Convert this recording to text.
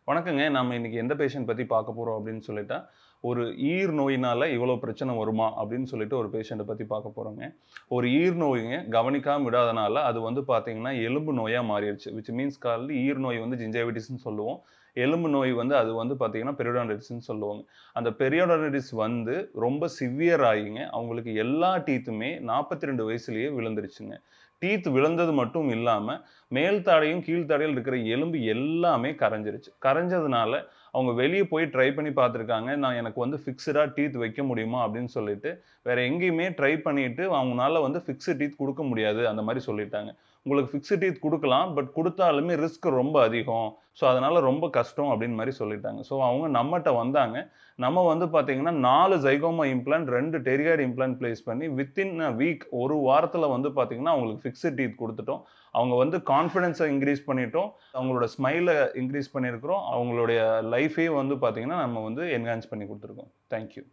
வணக்கங்க. நாம இன்னைக்கு எந்த பேஷண்ட் பத்தி பார்க்க போறோம் அப்படின்னு சொல்லிட்டா, ஒரு ஈர் நோயினால இவ்வளோ பிரச்சனை வருமா? அப்படின்னு சொல்லிட்டு ஒரு பேஷண்ட்ட பத்தி பார்க்க போறோங்க. ஒரு ஈர் நோய்ங்க கவனிக்காம விடாதனால, அது வந்து பார்த்தீங்கன்னா, எலும்பு நோயா மாறிருச்சு. விச் மீன்ஸ் கால்டு ஈர் நோய் வந்து ஜிஞ்சைவிட்டிஸ்ன்னு சொல்லுவோம். எலும்பு நோய் வந்து அது வந்து பார்த்தீங்கன்னா, பெரியோடான்டிட்டிஸ்ன்னு சொல்லுவாங்க. அந்த பெரியோடான்டிட்டிஸ் வந்து ரொம்ப சிவியர் ஆகிங்க, அவங்களுக்கு எல்லா டீத்துமே 42 வயசுலயே விழுந்துருச்சுங்க. டீத் விழுந்தது மட்டும் இல்லாம, மேல் தாடையும், கீழ் தாடையில இருக்கிற எலும்பு எல்லாமே கரைஞ்சிருச்சு. கரைஞ்சதுனால, அவங்க வெளிய போய் ட்ரை பண்ணி பார்த்துருக்காங்க. நான் எனக்கு வந்து ஃபிக்ஸ்டா டீத் வைக்க முடியுமா? அப்படின்னு சொல்லிட்டு, வேற எங்கேயுமே ட்ரை பண்ணிட்டு, அவங்கனால வந்து ஃபிக்ஸ்டு டீத் குடுக்க முடியாது. அந்த மாரி சொல்லிட்டாங்க. உங்களுக்கு ஃபிக்ஸ்டு டீத் குடுக்கலாம். பட் குடுத்தாலுமே ரிஸ்க் ரொம்ப அதிகம். ஸோ, அதனால ரொம்ப கஷ்டம் அப்படின்னு மாரி சொல்லிட்டாங்க. ஸோ, அவங்க நம்மட்ட வந்தாங்க. நம்ம வந்து பார்த்தீங்கன்னா, 4 ஜைகோமா இம்ப்ளான்ட், 2 டெரியாய்டு இம்ப்ளான்ட் பிளேஸ் பண்ணி வித்தின் அ வீக் 1 வாரத்தில வந்து பார்த்தீங்கன்னா, அவங்களுக்கு ஃபிக்ஸ்டு டீத் குடுத்துட்டோம். அவங்க வந்து கான்ஃபிடன்ஸ இன்கிரீஸ் பண்ணிட்டோம். அவங்களோட ஸ்மைல இன்கிரீஸ் பண்ணியிருக்கிறோம். அவங்களுடைய லைஃப்பயே வந்து பார்த்தீங்கன்னா, நம்ம வந்து என்ஹான்ஸ் பண்ணி குடுத்துருக்கோம். Thank you.